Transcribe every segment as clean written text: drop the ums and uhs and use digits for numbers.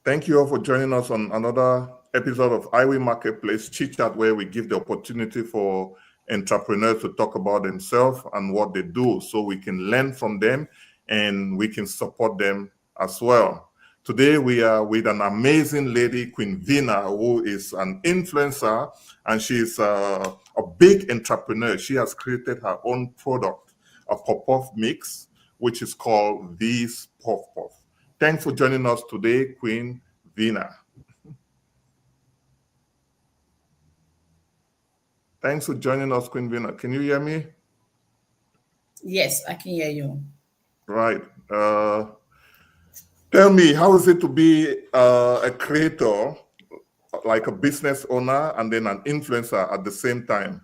Thank you all for joining us on another episode of Iwing Marketplace Chit Chat, where we give the opportunity for entrepreneurs to talk about themselves and what they do so we can learn from them and we can support them as well. Today, we are with an amazing lady, Queen Vina, who is an influencer, and she's a big entrepreneur. She has created her own product, a pop-off mix, which is called V's Puff Puff. Thanks for joining us today, Queen Vina. Thanks for joining us, Queen Vina. Can you hear me? Yes, I can hear you. Right. Tell me, how is it to be a creator, like a business owner, and then an influencer at the same time?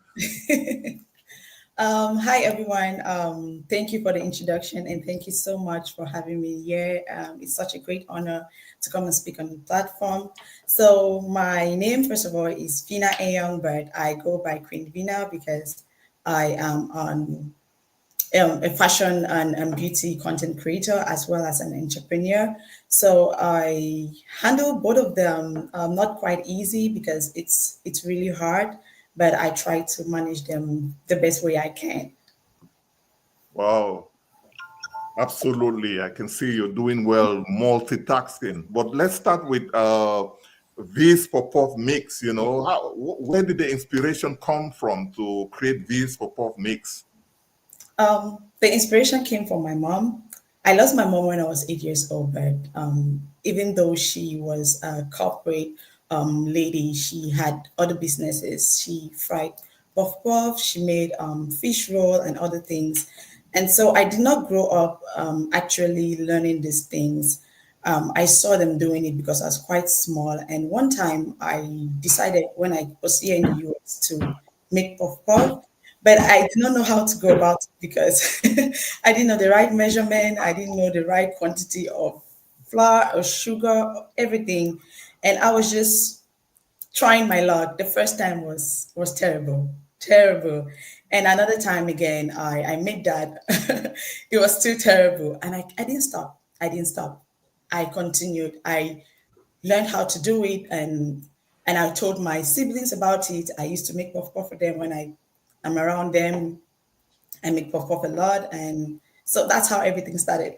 Hi, everyone. Thank you for the introduction and thank you so much for having me here. It's such a great honor to come and speak on the platform. So, my name, first of all, is Vina Young, but I go by Queen Vina because I am a fashion and beauty content creator as well as an entrepreneur. So I handle both of them. Not quite easy because it's really hard, but I try to manage them the best way I can. Wow. Absolutely. I can see you're doing well multitasking. But let's start with V's Pop-Off Mix. Where did the inspiration come from to create V's Pop-Off Mix? The inspiration came from my mom. I lost my mom when I was 8 years old, but even though she was a corporate lady, she had other businesses. She fried puff puff, she made fish roll and other things. And so I did not grow up actually learning these things. I saw them doing it because I was quite small. And one time I decided when I was here in the US to make puff puff, but I did not know how to go about it because I didn't know the right measurement. I didn't know the right quantity of flour or sugar, everything. And I was just trying my luck. The first time was terrible, terrible. And another time again, I made that. It was still terrible. And I didn't stop. I didn't stop. I continued. I learned how to do it and I told my siblings about it. I used to make puff puff for them when I'm around them. I make puff puff a lot. And so that's how everything started.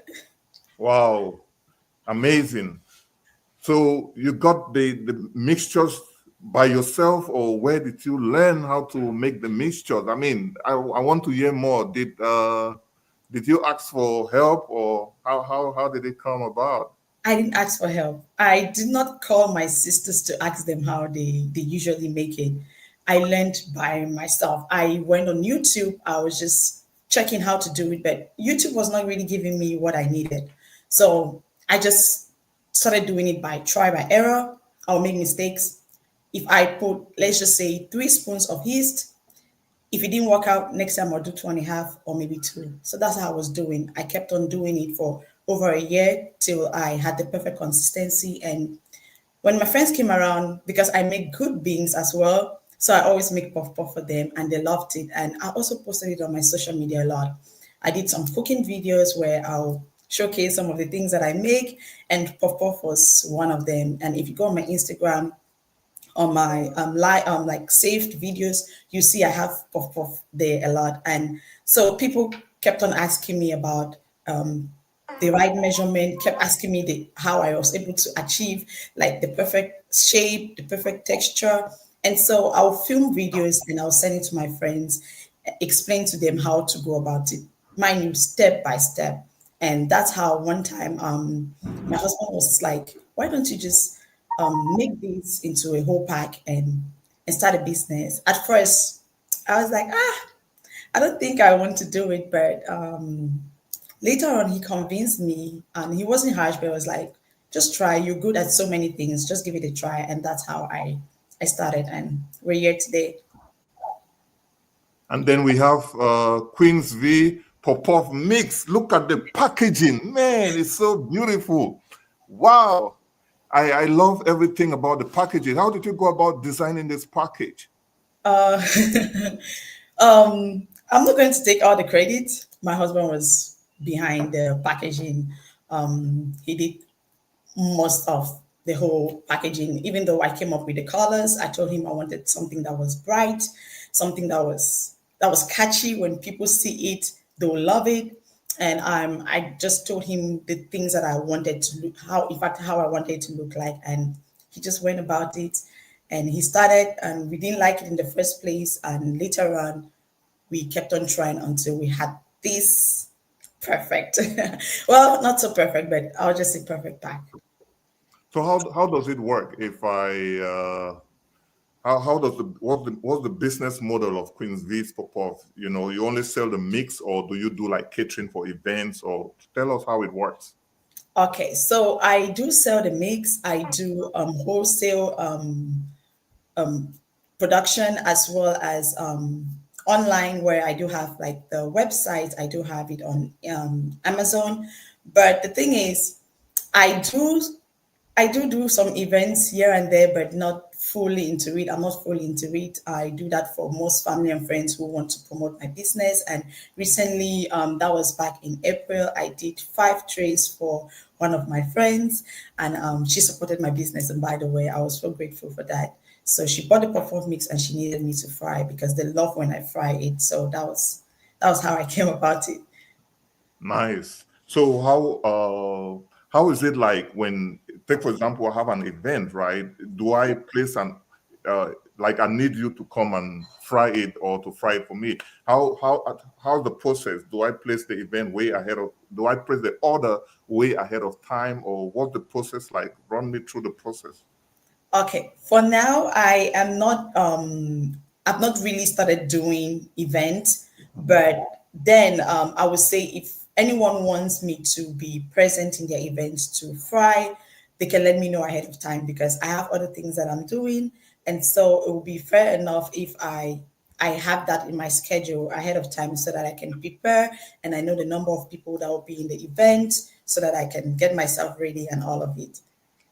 Wow. Amazing. So you got the mixtures by yourself, or where did you learn how to make the mixtures? I mean, I want to hear more. Did you ask for help, or how did it come about? I didn't ask for help. I did not call my sisters to ask them how they usually make it. I learned by myself. I went on YouTube. I was just checking how to do it, but YouTube was not really giving me what I needed. So I just started doing it by try by error. I'll make mistakes. If I put, let's just say, 3 spoons of yeast, if it didn't work out, next time I'll do 2.5 or maybe 2. So that's how I was doing. I kept on doing it for over a year till I had the perfect consistency. And when my friends came around, because I make good beans as well, so I always make puff puff for them and they loved it. And I also posted it on my social media a lot. I did some cooking videos where I'll showcase some of the things that I make, and puff puff was one of them. And if you go on my Instagram, on my like saved videos, you see I have puff puff there a lot. And so people kept on asking me about the right measurement, kept asking me how I was able to achieve like the perfect shape, the perfect texture. And so I'll film videos and I'll send it to my friends, explain to them how to go about it, mind you, step by step. And that's how one time my husband was like, why don't you just make this into a whole pack and start a business? At first, I was like, I don't think I want to do it, but later on, he convinced me, and he wasn't harsh, but was like, just try. You're good at so many things. Just give it a try. And that's how I started, and we're here today. And then we have Queen's V Pop-Off Mix. Look at the packaging. Man, it's so beautiful. Wow. I love everything about the packaging. How did you go about designing this package? Uh, I'm not going to take all the credit. My husband was behind the packaging. He did most of the whole packaging. Even though I came up with the colors, I told him I wanted something that was bright, something that was catchy. When people see it, they'll love it. And I just told him the things that I wanted to look, how in fact how I wanted it to look like, and he just went about it. And he started, and we didn't like it in the first place, and later on we kept on trying until we had this perfect, well, not so perfect, but I'll just say perfect pack. So how does it work? If I how does the what's the business model of Queen's V's Popov? You know, you only sell the mix, or do you do like catering for events? Or tell us how it works. Okay, so I do sell the mix. I do wholesale production, as well as online, where I do have like the website. I do have it on Amazon. But the thing is, I do I do some events here and there, but not fully into it. I'm not fully into it. I do that for most family and friends who want to promote my business. And recently, that was back in April, I did 5 trays for one of my friends, and she supported my business. And by the way, I was so grateful for that. So she bought the perform mix, and she needed me to fry because they love when I fry it. So that was how I came about it. Nice. So how is it like when, take for example, I have an event, right? Do I place an uh, like I need you to come and fry it or to fry it for me? How's the process? Do I place the event way ahead of? Do I place the order way ahead of time, or what's the process like? Run me through the process. Okay, for now, I've not really started doing events, but then I would say if anyone wants me to be present in their events to fry, they can let me know ahead of time because I have other things that I'm doing, and so it will be fair enough if I have that in my schedule ahead of time so that I can prepare and I know the number of people that will be in the event so that I can get myself ready and all of it.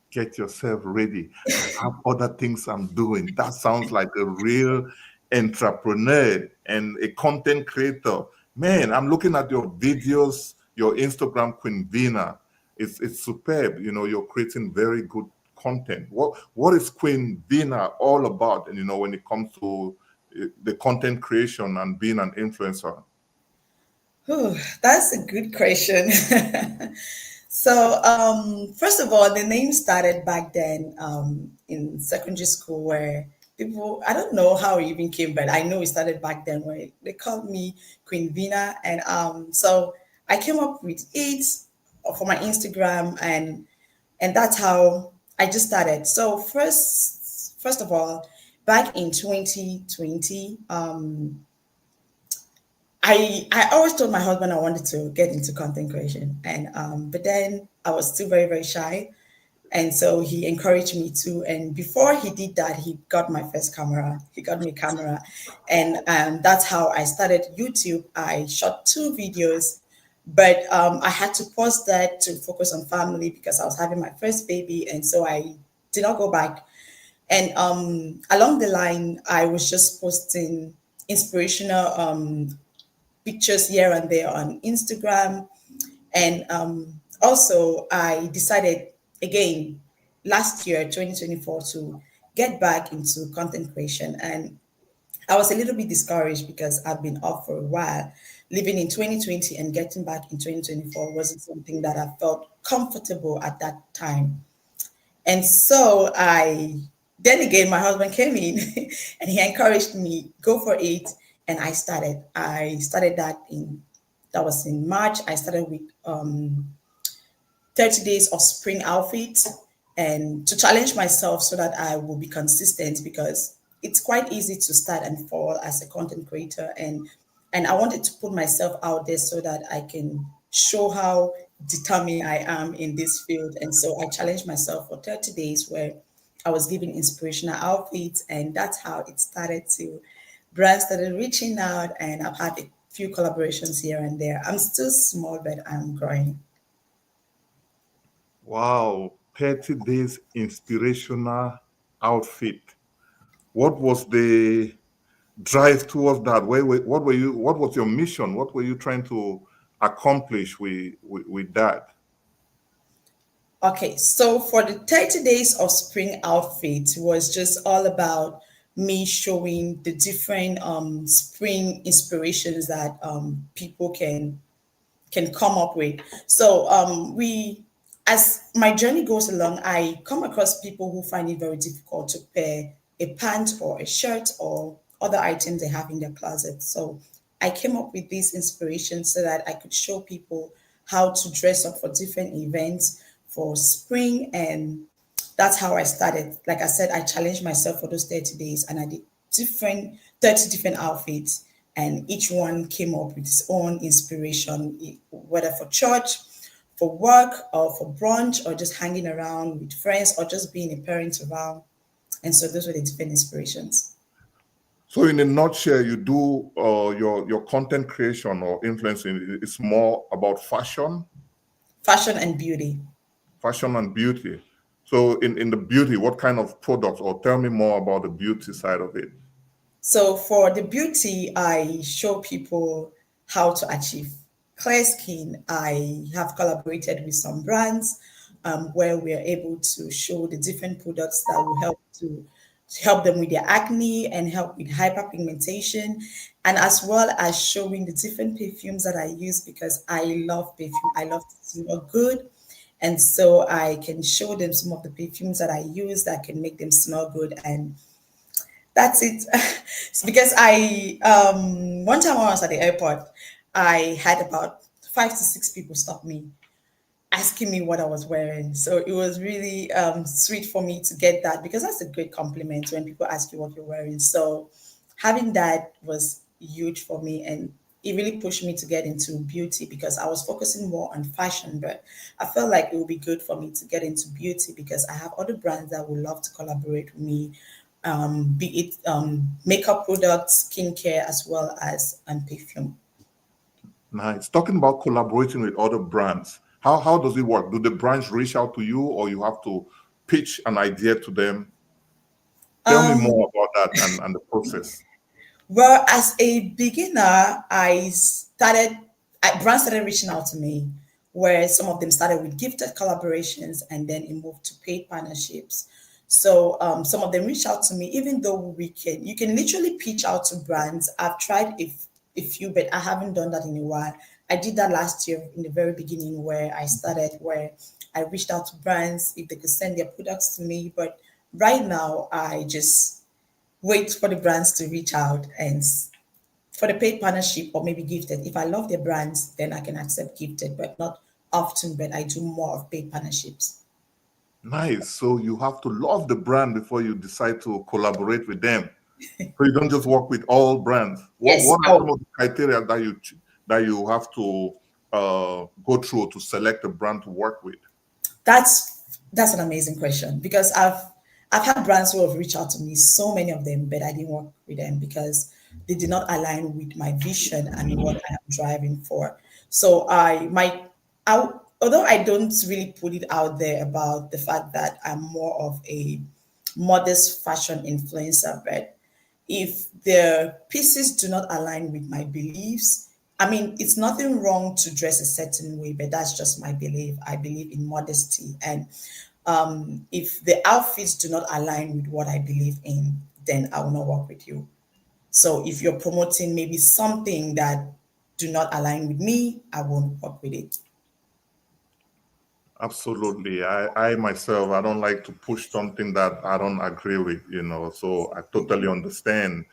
Get yourself ready. I have other things I'm doing. That sounds like a real entrepreneur and a content creator. Man, I'm looking at your videos, your Instagram, Queen Vina. It's superb. You know, you're creating very good content. What is Queen Vina all about? And you know, when it comes to the content creation and being an influencer. Whew, that's a good question. So, first of all, the name started back then in secondary school where people, I don't know how it even came, but I know it started back then where they called me Queen Vina. And so I came up with it for my Instagram, and that's how I just started. So, first of all, back in 2020, I always told my husband I wanted to get into content creation, and but then I was still very very shy, and so he encouraged me to. And before he did that, he got my first camera. He got me a camera, and that's how I started YouTube. I shot 2 videos, but I had to pause that to focus on family because I was having my first baby, and so I did not go back. And along the line, I was just posting inspirational pictures here and there on Instagram. And also, I decided again last year, 2024, to get back into content creation. And I was a little bit discouraged because I've been off for a while. Living in 2020 and getting back in 2024 wasn't something that I felt comfortable at that time. And so then again, my husband came in and he encouraged me, go for it. And I started that was in March. I started with 30 days of spring outfits and to challenge myself so that I will be consistent because it's quite easy to start and fall as a content creator, and I wanted to put myself out there so that I can show how determined I am in this field. And so I challenged myself for 30 days where I was giving inspirational outfits, and that's how it started to brands started reaching out, and I've had a few collaborations here and there. I'm still small, but I'm growing. Wow, 30 days inspirational outfit. What was the drive towards that? What was your mission? What were you trying to accomplish with that? Okay, so for the 30 days of spring outfit was just all about me showing the different spring inspirations that people can come up with. So we, as my journey goes along, I come across people who find it very difficult to pair a pant or a shirt or other items they have in their closet. So I came up with these inspirations so that I could show people how to dress up for different events for spring, and that's how I started. Like I said, I challenged myself for those 30 days and I did different 30 different outfits, and each one came up with its own inspiration, whether for church, for work, or for brunch, or just hanging around with friends, or just being a parent around. And so those were the different inspirations. So, in a nutshell, you do your content creation or influencing. It's more about Fashion and beauty. fashion and beauty. So, in the beauty, what kind of products? Or tell me more about the beauty side of it. So for the beauty, I show people how to achieve clear skin. I have collaborated with some brands where we are able to show the different products that will help them with their acne and help with hyperpigmentation, and as well as showing the different perfumes that I use because I love perfume. I love to smell good. And so I can show them some of the perfumes that I use that can make them smell good, and that's it. It's because I one time when I was at the airport, I had about 5 to 6 people stop me asking me what I was wearing. So it was really sweet for me to get that because that's a great compliment when people ask you what you're wearing. So having that was huge for me, and it really pushed me to get into beauty because I was focusing more on fashion, but I felt like it would be good for me to get into beauty because I have other brands that would love to collaborate with me, be it makeup products, skincare, as well as perfume. Nice. Talking about collaborating with other brands, how does it work? Do the brands reach out to you, or you have to pitch an idea to them? Tell me Um, more about that and the process. Well, as a beginner, brands started reaching out to me, where some of them started with gifted collaborations and then it moved to paid partnerships. So some of them reached out to me, even though you can literally pitch out to brands. I've tried a few, but I haven't done that in a while. I did that last year in the very beginning where I started, where I reached out to brands if they could send their products to me. But right now, I just wait for the brands to reach out for the paid partnership or maybe gifted. If I love their brands, then I can accept gifted, but not often. But I do more of paid partnerships. Nice. So you have to love the brand before you decide to collaborate with them. So you don't just work with all brands. Yes. What are some of the criteria that you have to go through to select a brand to work with? That's an amazing question because I've had brands who have reached out to me, so many of them, but I didn't work with them because they did not align with my vision and what I am driving for. So although I don't really put it out there about the fact that I'm more of a modest fashion influencer, but if the pieces do not align with my beliefs, I mean, it's nothing wrong to dress a certain way, but that's just my belief. I believe in modesty. And if the outfits do not align with what I believe in, then I will not work with you. So if you're promoting maybe something that do not align with me, I won't work with it. Absolutely. I myself, I don't like to push something that I don't agree with, so I totally understand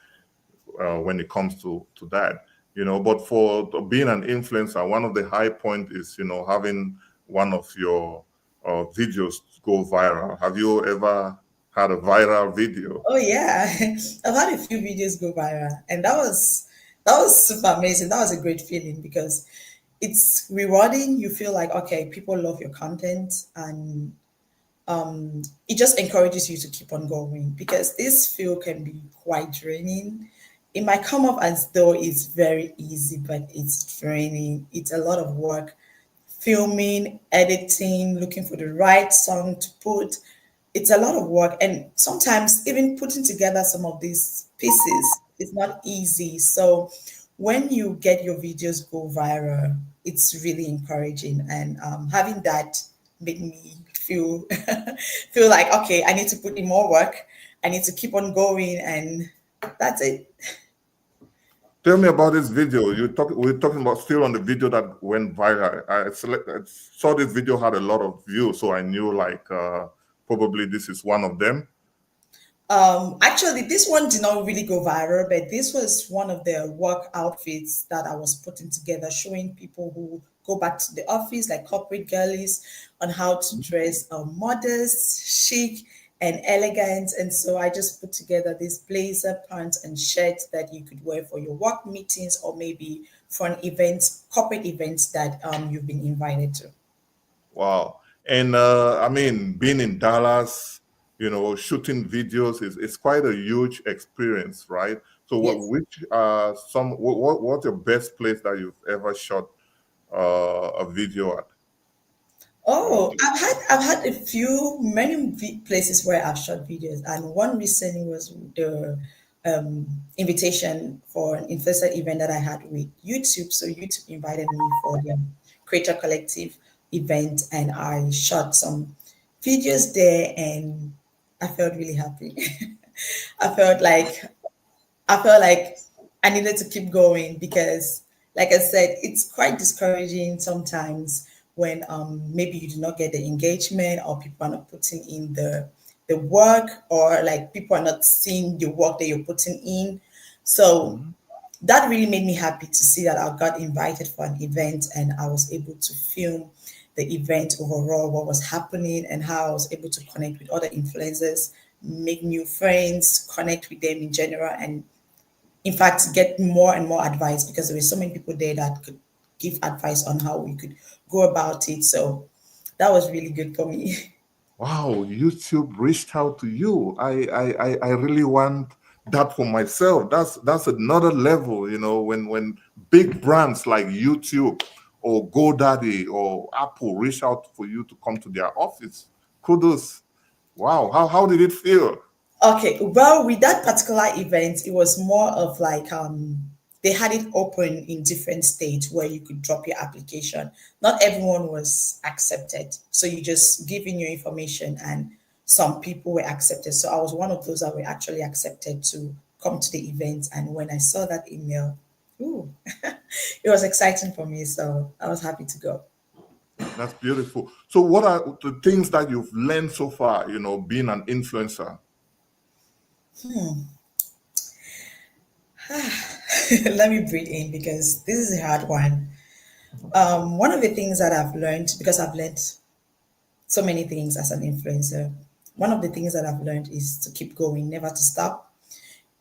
when it comes to that, but for being an influencer, one of the high point is, having one of your videos go viral. Have you ever had a viral video? Oh yeah, I've had a few videos go viral, and that was super amazing. That was a great feeling because it's rewarding. You feel like okay, people love your content, and it just encourages you to keep on going because this field can be quite draining. It might come off as though it's very easy, but it's draining. It's a lot of work filming, editing, looking for the right song to put. It's a lot of work. And sometimes even putting together some of these pieces is not easy. So when you get your videos go viral, it's really encouraging. And having that made me feel feel like, okay, I need to put in more work. I need to keep on going, and that's it. Tell me about this video. We're talking about still on the video that went viral. I saw this video had a lot of views, so I knew like probably this is one of them. Actually, this one did not really go viral, but this was one of the work outfits that I was putting together, showing people who go back to the office, like corporate girlies, on how to dress modest, chic, and elegant. And so I just put together this blazer, pants, and shirt that you could wear for your work meetings or maybe for an event, corporate events that you've been invited to. Wow. And I mean, being in Dallas, shooting videos is quite a huge experience, right? So Yes. what's your best place that you've ever shot a video at? Oh, I've had a few many places where I've shot videos, and one recently was the invitation for an influencer event that I had with YouTube. So YouTube invited me for their Creator Collective event, and I shot some videos there, and I felt really happy. I felt like I felt like I needed to keep going because, like I said, it's quite discouraging sometimes when maybe you do not get the engagement or people are not putting in the work or like people are not seeing the work that you're putting in. So Mhm. that really made me happy to see that I got invited for an event and I was able to film the event overall, what was happening, and how I was able to connect with other influencers, make new friends, connect with them in general, and in fact get more and more advice because there were so many people there that could give advice on how we could go about it. So that was really good for me. Wow, YouTube reached out to you. I really want that for myself. That's another level, when big brands like YouTube or GoDaddy or Apple reach out for you to come to their office. Kudos. Wow. How did it feel? Okay, well, with that particular event, it was more of like they had it open in different states where you could drop your application. Not everyone was accepted, so you just give in your information, and some people were accepted. So I was one of those that were actually accepted to come to the event. And when I saw that email, ooh, it was exciting for me. So I was happy to go. That's beautiful. So what are the things that you've learned so far, being an influencer? Let me breathe in because this is a hard one. One of the things that I've learned, because I've learned so many things as an influencer, one of the things that I've learned is to keep going, never to stop.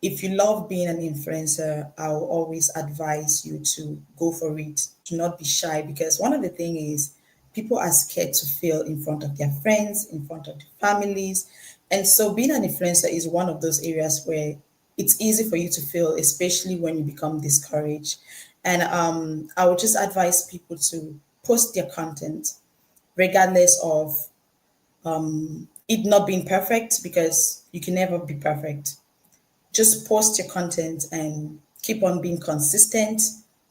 If you love being an influencer, I will always advise you to go for it, to not be shy, because one of the things is people are scared to fail in front of their friends, in front of their families. And so being an influencer is one of those areas where it's easy for you to fail, especially when you become discouraged. And I would just advise people to post their content regardless of it not being perfect, because you can never be perfect. Just post your content and keep on being consistent,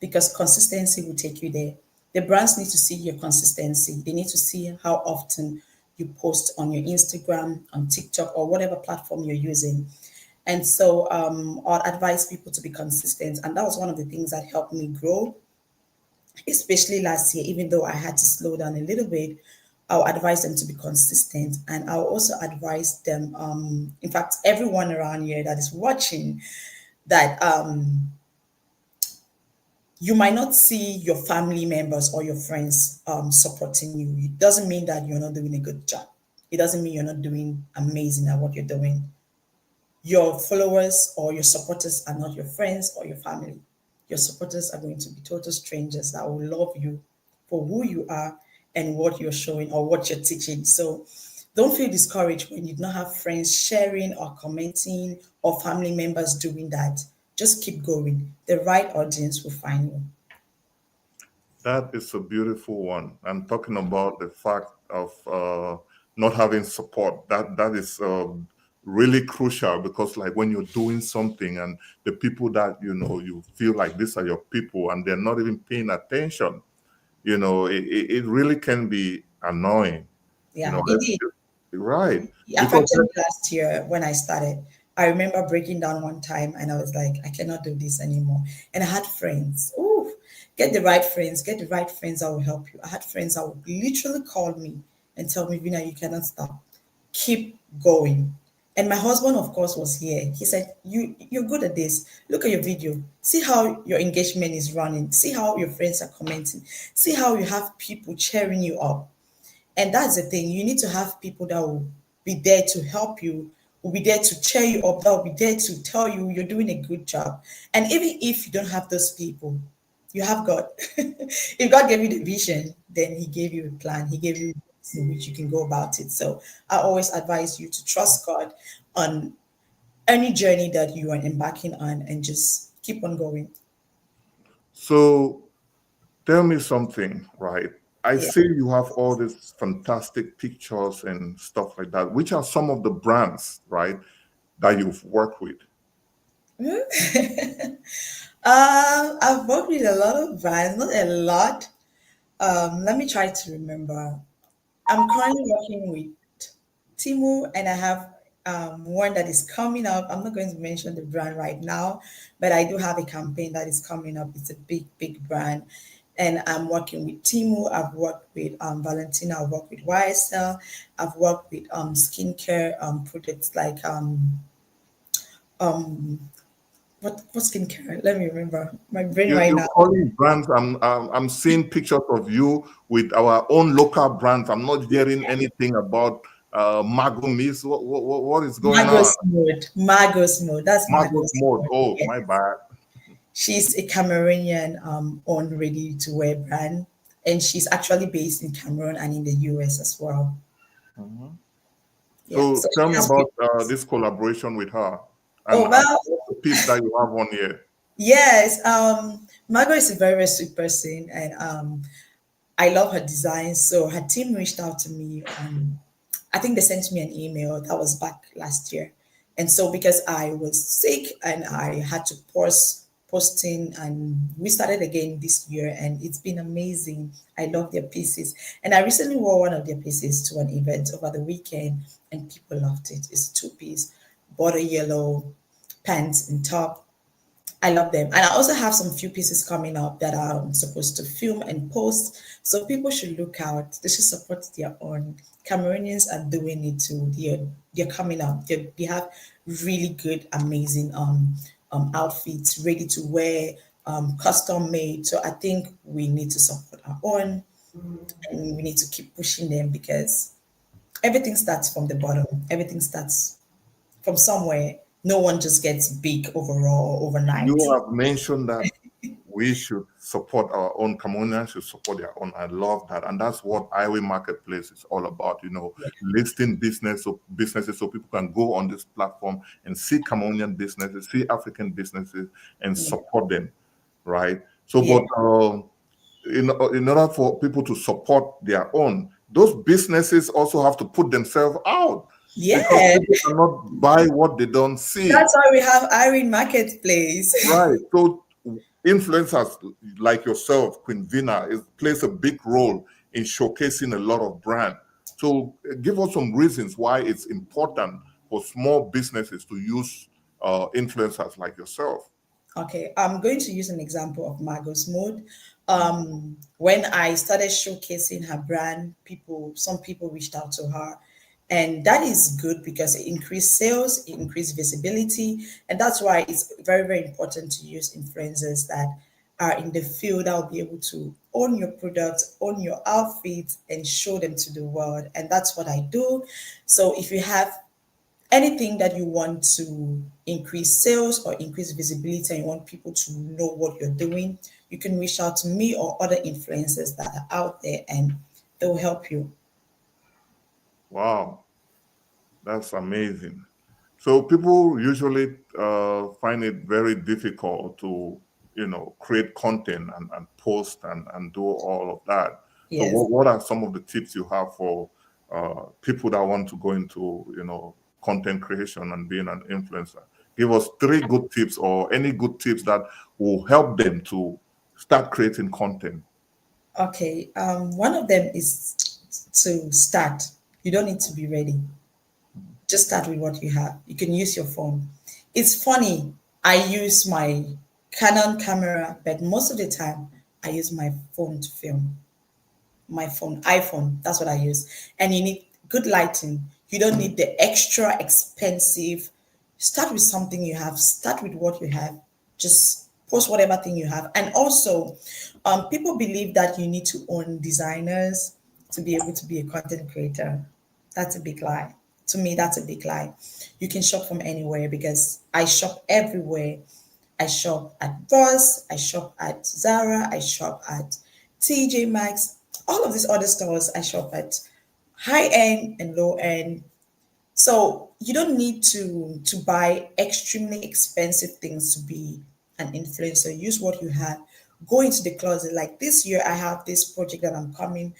because consistency will take you there. The brands need to see your consistency. They need to see how often you post on your Instagram, on TikTok, or whatever platform you're using. And so I'd advise people to be consistent. And that was one of the things that helped me grow, especially last year, even though I had to slow down a little bit. I'll advise them to be consistent, and I'll also advise them, in fact, everyone around here that is watching, that you might not see your family members or your friends supporting you. It doesn't mean that you're not doing a good job. It doesn't mean you're not doing amazing at what you're doing. Your followers or your supporters are not your friends or your family. Your supporters are going to be total strangers that will love you for who you are and what you're showing or what you're teaching. So don't feel discouraged when you do not have friends sharing or commenting or family members doing that. Just keep going. The right audience will find you. That is a beautiful one. I'm talking about the fact of not having support. That is really crucial, because like when you're doing something and the people that you feel like these are your people and they're not even paying attention, it really can be annoying. You Yeah, know, indeed. right? It Because affected me last year when I started. I remember breaking down one time and I was like, I cannot do this anymore. And I had friends. Ooh, get the right friends, get the right friends that will help you. I had friends that would literally call me and tell me, Vina, you cannot stop. Keep going. And my husband, of course, was here. He said, you're good at this. Look at your video. See how your engagement is running. See how your friends are commenting. See how you have people cheering you up. And that's the thing. You need to have people that will be there to help you, will be there to cheer you up, that will be there to tell you you're doing a good job. And even if you don't have those people, you have God. If God gave you the vision, then He gave you a plan. He gave you ways in which you can go about it. So I always advise you to trust God on any journey that you are embarking on and just keep on going. so tell me something, right? I Yeah. see you have all these fantastic pictures and stuff like that. Which are some of the brands, right, that you've worked with? I've worked with a lot of brands, not a lot. Let me try to remember. I'm currently working with Timu, and I have one that is coming up. I'm not going to mention the brand right now, but I do have a campaign that is coming up. It's a big, big brand. And I'm working with Timu. I've worked with Valentina. I've worked with YSL. I've worked with skincare products like um, what skincare? Let me remember. My brain right You're now. calling brands. I'm seeing pictures of you with our own local brands. I'm not hearing anything about Mago Miss. What is going on? Magos mode. Magos mode. That's Margot Magos Mode. mode. Oh, Yes. my bad. She's a Cameroonian owned ready to wear brand. And she's actually based in Cameroon and in the US as well. Mhm. Yeah. So So tell she me has about beauties. this collaboration with her Oh and well, the tips that you have on here. yes. Margot is a very, very sweet person and I love her designs. So her team reached out to me on, I think they sent me an email that was back last year. And so because I was sick and I had to pause posting and we started again this year and it's been amazing. I love their pieces. And I recently wore one of their pieces to an event over the weekend and people loved it. It's a two-piece, border yellow pants and top. I love them. And I also have some few pieces coming up that I'm supposed to film and post. So people should look out. They should support their own. Cameroonians are doing it too. They're coming up. They have really good, amazing outfits ready to wear, custom made. So I think we need to support our own and we need to keep pushing them because everything starts from the bottom. Everything starts from somewhere. No one just gets big overall overnight. You have mentioned that we should support our own. Cameroonians should support their own. I love that, and that's what Iwing Marketplace is all about. You know, listing businesses so people can go on this platform and see Cameroonian businesses, see African businesses, and Yeah. support them. Right. So, Yeah. but in order for people to support their own, those businesses also have to put themselves out because Yeah. people cannot buy what they don't see. That's why we have Iwing Marketplace. Right. So influencers like yourself, Queen Vina, plays a big role in showcasing a lot of brand. So give us some reasons why it's important for small businesses to use influencers like yourself. Okay, I'm going to use an example of Margot's Mode. When I started showcasing her brand, some people reached out to her, and that is good because it increased sales, it increased visibility, and that's why it's very, very important to use influencers that are in the field that will be able to own your products, own your outfits, and show them to the world. And that's what I do. So if you have anything that you want to increase sales or increase visibility and you want people to know what you're doing, you can reach out to me or other influencers that are out there and they will help you. Wow, that's amazing. So people usually find it very difficult to, create content and post and do all of that. So Yes. what are some of the tips you have for people that want to go into, content creation and being an influencer? Give us three good tips or any good tips that will help them to start creating content. Okay. One of them is to start. You don't need to be ready. Just start with what you have. You can use your phone. It's funny, I use my Canon camera, but most of the time I use my phone to film. My phone, iPhone, that's what I use. And you need good lighting. You don't need the extra expensive. Start with something you have, start with what you have. Just post whatever thing you have. And also, people believe that you need to own designers to be able to be a content creator. That's a big lie. To me, that's a big lie. You can shop from anywhere because I shop everywhere. I shop at Ross, I shop at Zara, I shop at TJ Maxx, all of these other stores I shop at, high end and low end. So you don't need to buy extremely expensive things to be an influencer. Use what you have. Go into the closet. Like this year, I have this project that I'm coming,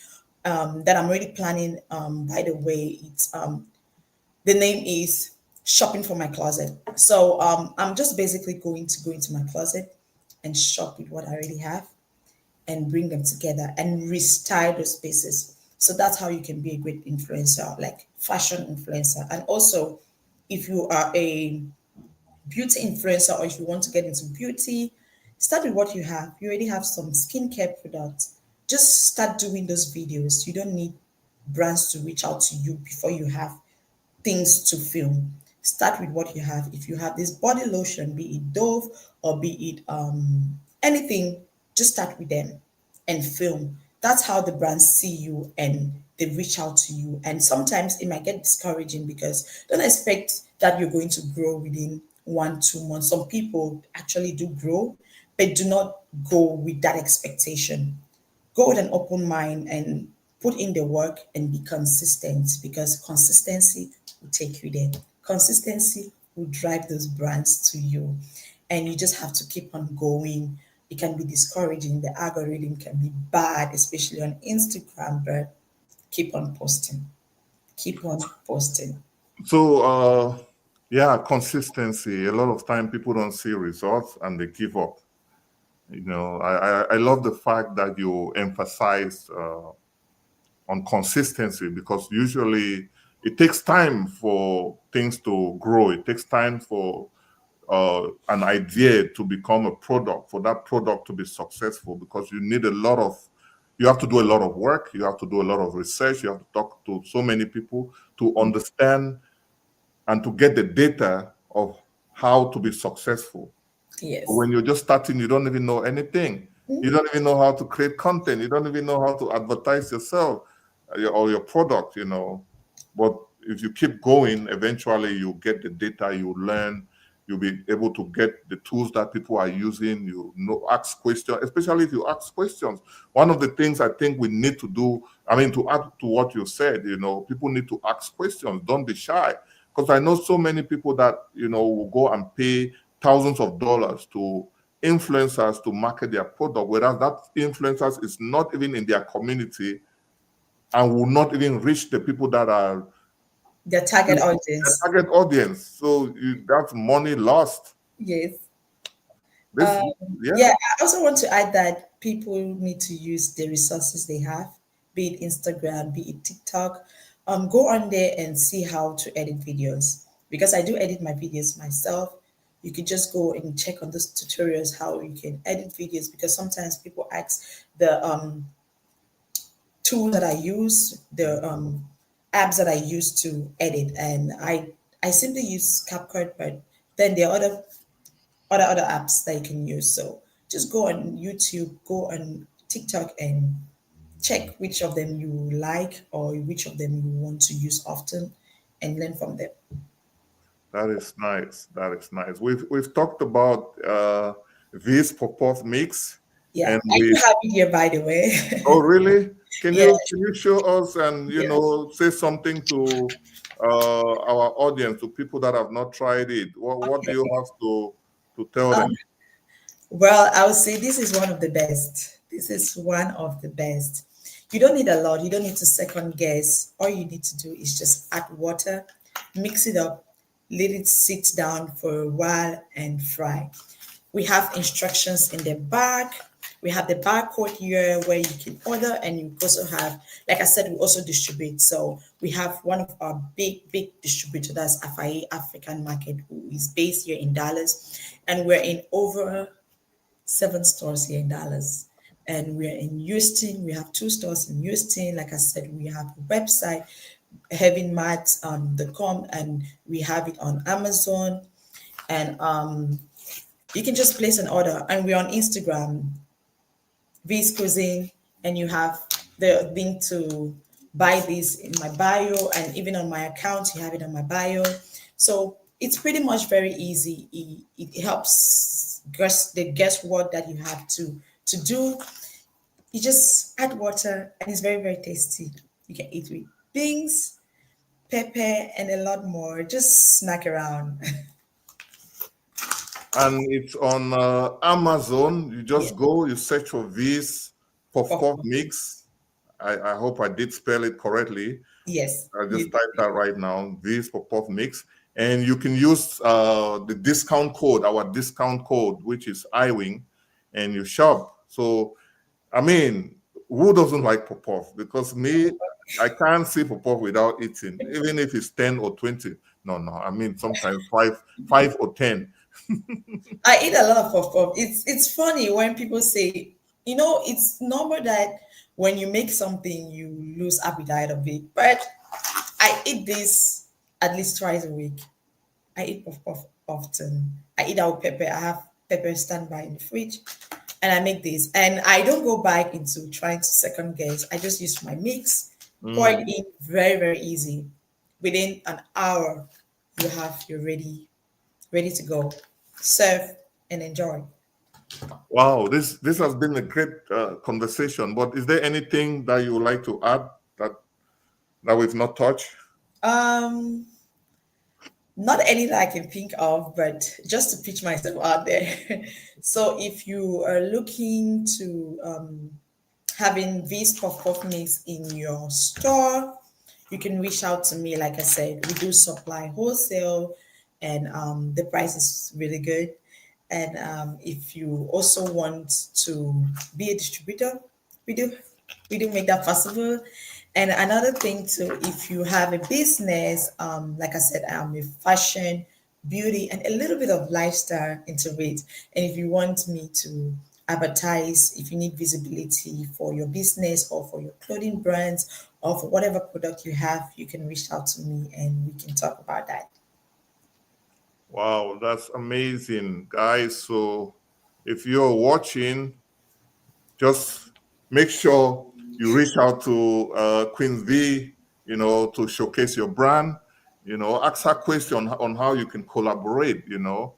that I'm already planning. By the way, it's the name is shopping for my closet. So I'm just basically going to go into my closet and shop with what I already have and bring them together and restyle those spaces. So that's how you can be a great influencer, like fashion influencer. And also, if you are a beauty influencer or if you want to get into beauty, start with what you have. You already have some skincare products. Just start doing those videos. You don't need brands to reach out to you before you have things to film. Start with what you have. If you have this body lotion, be it Dove or be it anything, just start with them and film. That's how the brands see you and they reach out to you. And sometimes it might get discouraging because don't expect that you're going to grow within 1, 2 months. Some people actually do grow, but do not go with that expectation. Go with an open mind and put in the work and be consistent because consistency will take you there. Consistency will drive those brands to you. And you just have to keep on going. It can be discouraging. The algorithm can be bad, especially on Instagram, but keep on posting. Keep on posting. So, yeah, consistency. A lot of time people don't see results and they give up. I love the fact that you emphasize on consistency because usually it takes time for things to grow. It takes time for an idea to become a product, for that product to be successful, because you have to do a lot of work, you have to do a lot of research, you have to talk to so many people to understand and to get the data of how to be successful. Yes. When you're just starting, you don't even know anything. You don't even know how to create content. You don't even know how to advertise yourself or your product, But if you keep going, eventually you get the data, you learn, you'll be able to get the tools that people are using, ask questions, especially if you ask questions. One of the things I think we need to do, to add to what you said, people need to ask questions. Don't be shy. Because I know so many people that, will go and pay thousands of dollars to influencers to market their product, whereas that influencers is not even in their community and will not even reach the people that are The target their audience. target audience. So that's money lost. Yes. This, Yeah, yeah, I also want to add that people need to use the resources they have, be it Instagram, be it TikTok. Go on there and see how to edit videos because I do edit my videos myself. You could just go and check on those tutorials how you can edit videos because sometimes people ask the tool that I use, the apps that I use to edit, and I simply use CapCut, but then there are other apps that you can use. So just go on YouTube, go on TikTok, and check which of them you like or which of them you want to use often, and learn from them. that is nice. That is nice. We've talked about this pop-off mix, Yeah, and I we do have it here, by the way. oh, really? Can Yeah, you show us and yeah. say something to our audience, to people that have not tried it? What do you Okay. have to tell Um, them? well, I would say this is one of the best. This is one of the best. You don't need a lot. You don't need to second guess. All you need to do is just add water, mix it up, let it sit down for a while, and fry. We have instructions in the back. We have the barcode here where you can order, and you also have, like I said, we also distribute. So we have one of our big distributor, that's FIA African Market, who is based here in Dallas, and we're in over 7 stores here in Dallas. And we're in Houston. We have 2 stores in Houston. Like I said, we have a website, heavenmart.com, and we have it on Amazon. And you can just place an order. And we're on Instagram, V's Cuisine, and you have the link to buy this in my bio, and even on my account, you have it on my bio. So it's pretty much very easy. It helps the guesswork that you have to do. You just add water, and it's very tasty. You can eat with beans, pepper, and a lot more. Just snack around. And it's on Amazon. You Yeah. just go, you search for V's Puff Puff Puff puff. Mix. I hope I did spell it correctly. Yes. I just typed that right now, V's Puff Puff Mix. And you can use the discount code, our discount code, which is Iwing, and you shop. So, I mean, who doesn't like Puff Puff? Because me, I can't see Puff Puff without eating, even if it's 10 or 20. No, I mean, sometimes five or 10. I eat a lot of puff puff. It's funny when people say, it's normal that when you make something you lose appetite of it. But I eat this at least twice a week. I eat puff puff often. I eat out pepper. I have pepper standby in the fridge, and I make this. And I don't go back into trying to second guess. I just use my mix, pour it in, very easy. Within an hour, you're ready to go. Serve and enjoy. Wow, this has been a great conversation. But is there anything that you would like to add that we've not touched? Um, Not any that I can think of, but just to pitch myself out there. So if you are looking to having this puff puff mix in your store, you can reach out to me. Like I said, we do supply wholesale, and the price is really good. And if you also want to be a distributor, we do make that possible. And another thing too, if you have a business, like I said, I'm a fashion, beauty, and a little bit of lifestyle into it. And if you want me to advertise, if you need visibility for your business or for your clothing brands or for whatever product you have, you can reach out to me and we can talk about that. Wow, that's amazing, guys. So if you're watching, just make sure you reach out to Queen V, to showcase your brand, ask her question on how you can collaborate, Yeah.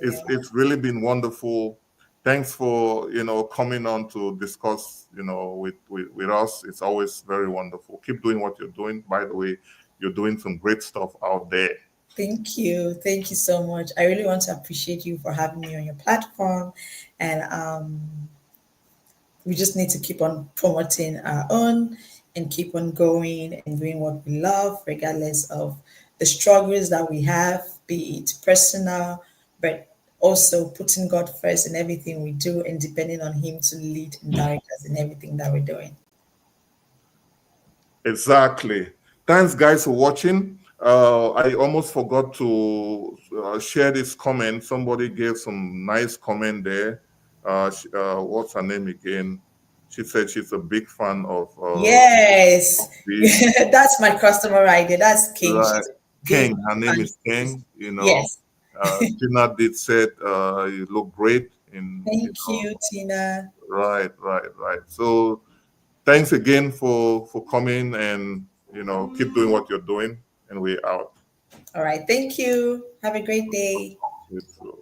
It's really been wonderful. Thanks for, coming on to discuss, with us. It's always very wonderful. Keep doing what you're doing. By the way, you're doing some great stuff out there. Thank you. Thank you so much. I really want to appreciate you for having me on your platform. And we just need to keep on promoting our own and keep on going and doing what we love, regardless of the struggles that we have, be it personal, but also putting God first in everything we do and depending on Him to lead and direct us in everything that we're doing. Exactly. Thanks, guys, for watching. I almost forgot to share this comment. Somebody gave some nice comment there. What's her name again? She said she's a big fan of Yes, this. that's my customer right there. That's King. Right. She's a big King. Her name fan. is King. Yes. Tina did said you look great in. Thank you, Tina. Right. So thanks again for coming, and keep doing what you're doing, and we're out. All right. Thank you. Have a great day. You too.